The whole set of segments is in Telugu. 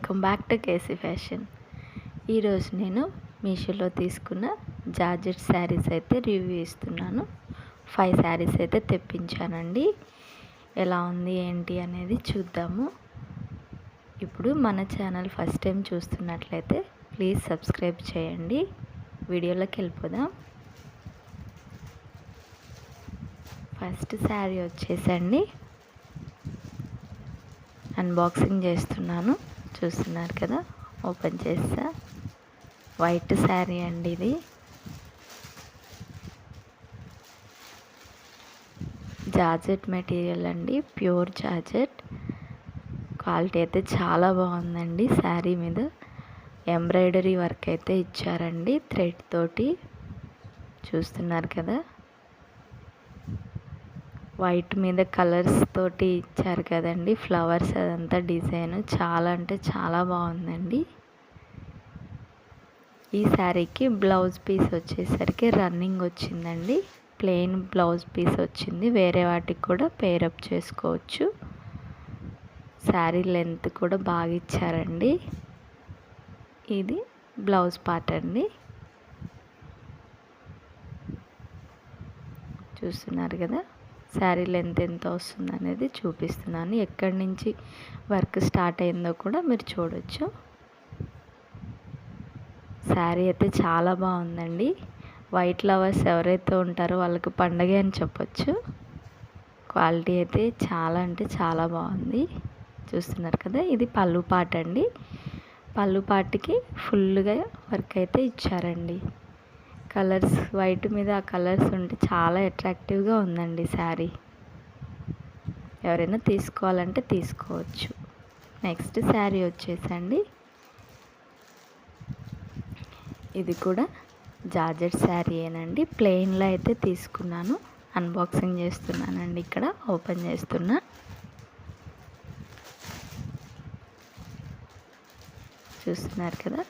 Welcome back to KC fashion. ఈరోజు నేను మీషోలో తీసుకున్న జార్జెట్ శారీస్ అయితే రివ్యూ ఇస్తున్నాను. 5 శారీస్ అయితే తెప్పించానండి. ఎలా ఉంది ఏంటి అనేది చూద్దాము. ఇప్పుడు మన ఛానల్ ఫస్ట్ టైం చూస్తున్నట్లయితే ప్లీజ్ సబ్స్క్రైబ్ చేయండి. వీడియోలోకి వెళ్ళిపోదాం. ఫస్ట్ శారీ వచ్చేసండి అన్బాక్సింగ్ చేస్తున్నాను. చూస్తున్నారు కదా, ఓపెన్ చేస్తా. వైట్ శారీ అండి ఇది. జార్జెట్ మెటీరియల్ అండి, ప్యూర్ జార్జెట్. క్వాలిటీ అయితే చాలా బాగుందండి. శారీ మీద ఎంబ్రాయిడరీ వర్క్ అయితే ఇచ్చారండి థ్రెడ్ తోటి. చూస్తున్నారు కదా, వైట్ మీద కలర్స్ తోటి ఇచ్చారు కదండి, ఫ్లవర్స్ అదంతా డిజైన్ చాలా అంటే చాలా బాగుందండి. ఈ శారీకి బ్లౌజ్ పీస్ వచ్చేసరికి రన్నింగ్ వచ్చిందండి. ప్లెయిన్ బ్లౌజ్ పీస్ వచ్చింది. వేరే వాటికి కూడా పేరప్ చేసుకోవచ్చు. శారీ లెంత్ కూడా బాగా ఇచ్చారండి. ఇది బ్లౌజ్ పార్ట్ అండి. చూస్తున్నారు కదా, శారీ లెంత్ ఎంత వస్తుంది అనేది చూపిస్తున్నాను. ఎక్కడి నుంచి వర్క్ స్టార్ట్ అయిందో కూడా మీరు చూడొచ్చు. శారీ అయితే చాలా బాగుందండి. వైట్ లవర్స్ ఎవరైతే ఉంటారో వాళ్ళకి పండగ అని చెప్పొచ్చు. క్వాలిటీ అయితే చాలా అంటే చాలా బాగుంది. చూస్తున్నారు కదా, ఇది పళ్ళు పార్ట్ అండి. పళ్ళు పార్ట్కి ఫుల్గా వర్క్ అయితే ఇచ్చారండి. కలర్స్ వైట్ మీద ఆ కలర్స్ ఉంటే చాలా అట్రాక్టివ్గా ఉందండి శారీ. ఎవరైనా తీసుకోవాలంటే తీసుకోవచ్చు. నెక్స్ట్ శారీ వచ్చేసండి, ఇది కూడా జార్జెట్ శారీయేనండి. ప్లెయిన్లో అయితే తీసుకున్నాను. అన్బాక్సింగ్ చేస్తున్నానండి. ఇక్కడ ఓపెన్ చేస్తున్నా. చూస్తున్నారు కదా,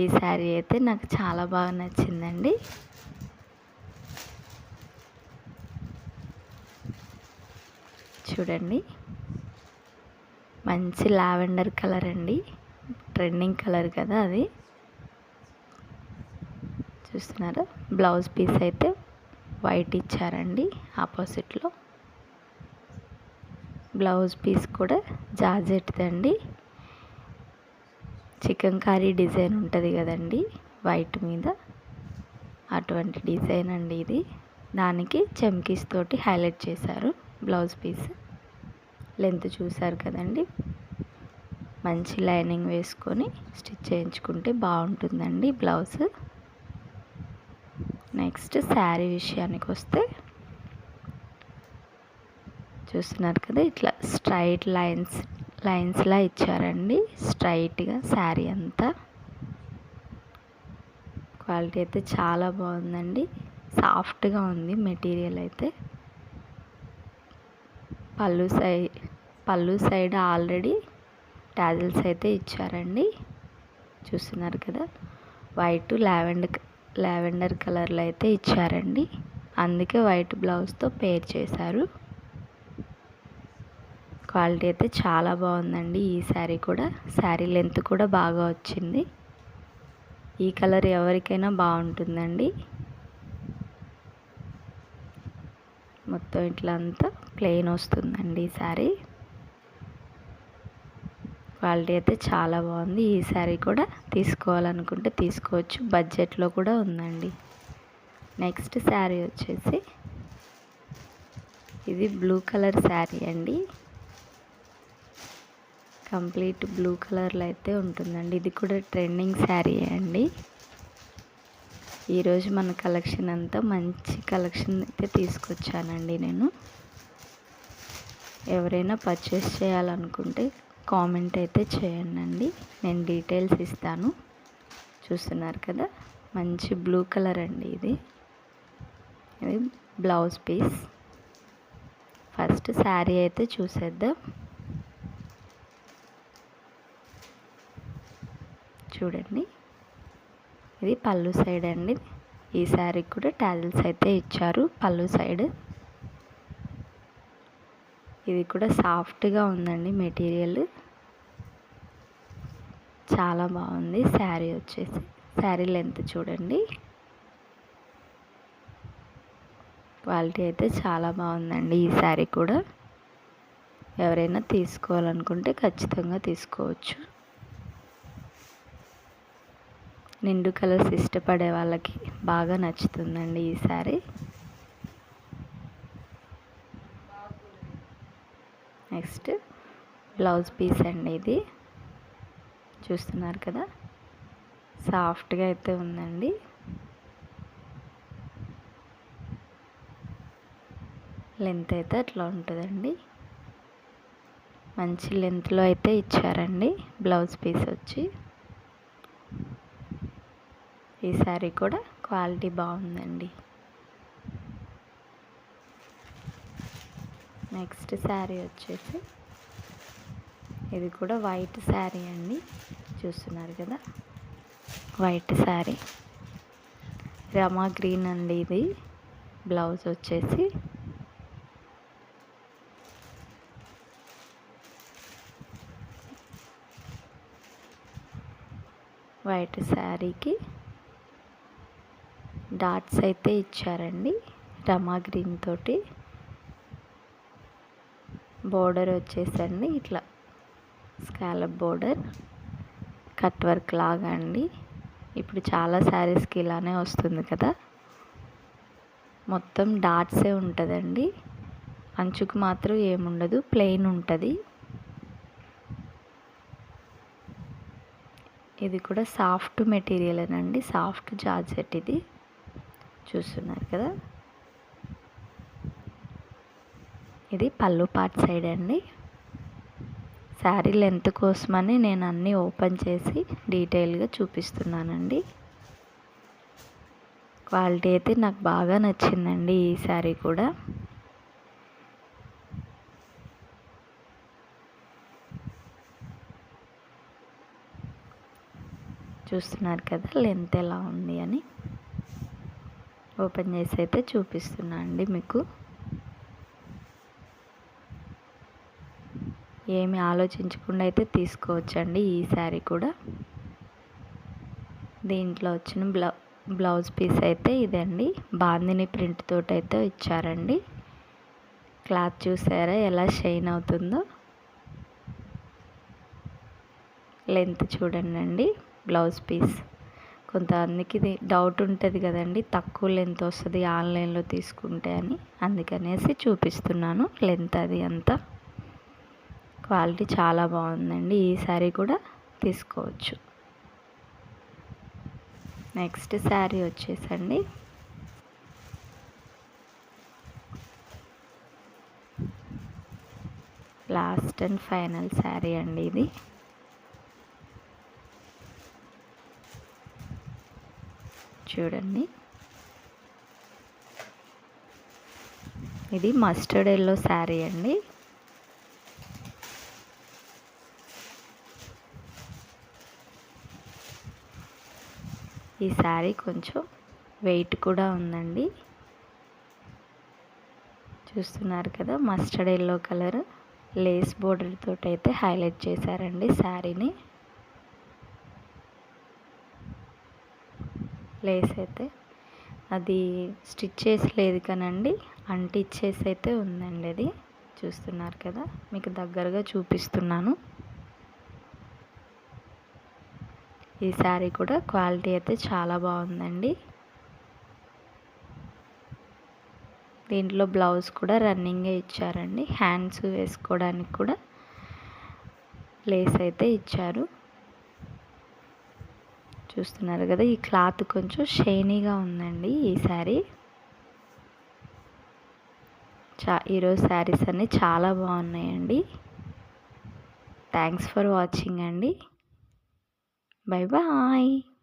ఈ శారీ అయితే నాకు చాలా బాగా నచ్చిందండి. చూడండి, మంచి లావెండర్ కలర్ అండి. ట్రెండింగ్ కలర్ కదా అది. చూస్తున్నారా, బ్లౌజ్ పీస్ అయితే వైట్ ఇచ్చారండి ఆపోజిట్లో. బ్లౌజ్ పీస్ కూడా జార్జెట్దండి. చికెన్ కర్రీ డిజైన్ ఉంటుంది కదండి వైట్ మీద, అటువంటి డిజైన్ అండి ఇది. దానికి చమ్కీస్ తోటి హైలైట్ చేశారు బ్లౌజ్ పీస్. లెంత్ చూసారు కదండి. మంచి లైనింగ్ వేసుకొని స్టిచ్ చేయించుకుంటే బాగుంటుందండి బ్లౌజ్. నెక్స్ట్ శారీ విషయానికి వస్తే, చూస్తున్నారు కదా, ఇట్లా స్ట్రైట్ లైన్స్లా ఇచ్చారండి స్ట్రైట్గా శారీ అంతా. క్వాలిటీ అయితే చాలా బాగుందండి. సాఫ్ట్గా ఉంది మెటీరియల్ అయితే. పళ్ళు సైడ్ ఆల్రెడీ టాజిల్స్ అయితే ఇచ్చారండి. చూస్తున్నారు కదా, వైట్ లావెండర్ కలర్లో అయితే ఇచ్చారండి. అందుకే వైట్ బ్లౌజ్తో పేర్ చేశారు. క్వాలిటీ అయితే చాలా బాగుందండి. ఈ శారీ కూడా, శారీ లెంత్ కూడా బాగా వచ్చింది. ఈ కలర్ ఎవరికైనా బాగుంటుందండి. మొత్తం ఇట్లా అంతా ప్లెయిన్ వస్తుందండి ఈ శారీ. క్వాలిటీ అయితే చాలా బాగుంది. ఈ శారీ కూడా తీసుకోవాలనుకుంటే తీసుకోవచ్చు. బడ్జెట్లో కూడా ఉందండి. నెక్స్ట్ శారీ వచ్చేసి, ఇది బ్లూ కలర్ శారీ అండి. కంప్లీట్ బ్లూ కలర్లో అయితే ఉంటుందండి. ఇది కూడా ట్రెండింగ్ శారీ అండి. ఈరోజు మన కలెక్షన్ అంతా మంచి కలెక్షన్ అయితే తీసుకొచ్చానండి నేను. ఎవరైనా పర్చేస్ చేయాలనుకుంటే కామెంట్ అయితే చేయండి, నేను డీటెయిల్స్ ఇస్తాను. చూస్తున్నారు కదా, మంచి బ్లూ కలర్ అండి ఇది. ఇది బ్లౌజ్ పీస్. ఫస్ట్ శారీ అయితే చూసేద్దాం. చూడండి, ఇది పళ్ళు సైడ్ అండి. ఈ శారీకి కూడా టాజిల్స్ అయితే ఇచ్చారు పళ్ళు సైడ్. ఇది కూడా సాఫ్ట్గా ఉందండి మెటీరియల్. చాలా బాగుంది శారీ వచ్చేసి. శారీ లెంత్ చూడండి, క్వాలిటీ అయితే చాలా బాగుందండి. ఈ శారీ కూడా ఎవరైనా తీసుకోవాలనుకుంటే ఖచ్చితంగా తీసుకోవచ్చు. నిండు కలర్స్ ఇష్టపడే వాళ్ళకి బాగా నచ్చుతుందండి ఈ శారీ. నెక్స్ట్ బ్లౌజ్ పీస్ అండి, ఇది చూస్తున్నారు కదా, సాఫ్ట్గా అయితే ఉందండి. లెంత్ అయితే అట్లా ఉంటుందండి, మంచి లెంత్లో అయితే ఇచ్చారండి బ్లౌజ్ పీస్ వచ్చి. ఈ శారీ కూడా క్వాలిటీ బాగుందండి. నెక్స్ట్ శారీ వచ్చేసి ఇది కూడా వైట్ శారీ అండి, చూస్తున్నారు కదా, వైట్ శారీ రమా గ్రీన్ అండి. ఇది బ్లౌజ్ వచ్చేసి వైట్ శారీకి డాట్స్ అయితే ఇచ్చారండి రమా గ్రీన్ తోటి. బోర్డర్ వచ్చేసండి ఇట్లా స్కాలప్ బోర్డర్, కట్ వర్క్ లాగా అండి. ఇప్పుడు చాలా శారీస్కి ఇలానే వస్తుంది కదా, మొత్తం డాట్సే ఉంటుందండి, అంచుకు మాత్రం ఏముండదు, ప్లెయిన్ ఉంటుంది. ఇది కూడా సాఫ్ట్ మెటీరియల్ అండి, సాఫ్ట్ జార్జెట్ ఇది, చూస్తున్నారు కదా. ఇది పళ్ళు పార్ట్ సైడ్ అండి. శారీ లెంత్ కోసమని నేను అన్నీ ఓపెన్ చేసి డీటెయిల్గా చూపిస్తున్నానండి. క్వాలిటీ అయితే నాకు బాగా నచ్చిందండి ఈ శారీ కూడా. చూస్తున్నారు కదా లెంత్ ఎలా ఉంది అని, ఓపెన్ చేసి అయితే చూపిస్తున్నా అండి మీకు. ఏమి ఆలోచించకుండా అయితే తీసుకోవచ్చండి ఈ శారీ కూడా. దీంట్లో వచ్చిన బ్లౌజ్ పీస్ అయితే ఇదండి, బాందిని ప్రింట్ తోటి అయితే ఇచ్చారండి. క్లాత్ చూసారా ఎలా షైన్ అవుతుందో. లెంత్ చూడండి, బ్లౌజ్ పీస్ కొంతమందికి ఇది డౌట్ ఉంటుంది కదండి, తక్కువ లెంత్ వస్తుంది ఆన్లైన్లో తీసుకుంటే అని, అందుకనేసి చూపిస్తున్నాను లెంత్ అది అంతా. క్వాలిటీ చాలా బాగుందండి, ఈ శారీ కూడా తీసుకోవచ్చు. నెక్స్ట్ శారీ వచ్చేసండి లాస్ట్ అండ్ ఫైనల్ శారీ అండి ఇది. చూడండి, ఇది మస్టర్డ్ ఎల్లో శారీ అండి. ఈ శారీ కొంచెం వెయిట్ కూడా ఉందండి, చూస్తున్నారు కదా. Mustard yellow colour lace border తోటి అయితే హైలైట్ చేశారండి శారీని. లేస్ అయితే అది స్టిచ్ చేసి లేదు కానండి, అంటిచ్చేసి అయితే ఉందండి అది, చూస్తున్నారు కదా. మీకు దగ్గరగా చూపిస్తున్నాను. ఈ శారీ కూడా క్వాలిటీ అయితే చాలా బాగుందండి. దీంట్లో బ్లౌజ్ కూడా రన్నింగే ఇచ్చారండి, హ్యాండ్స్ వేసుకోవడానికి కూడా లేస్ అయితే ఇచ్చారు, చూస్తున్నారు కదా. ఈ క్లాత్ కొంచెం షైనీగా ఉందండి ఈ శారీ. ఈరోజు శారీస్ అన్నీ చాలా బాగున్నాయండి. థ్యాంక్స్ ఫర్ వాచింగ్ అండి. Bye bye.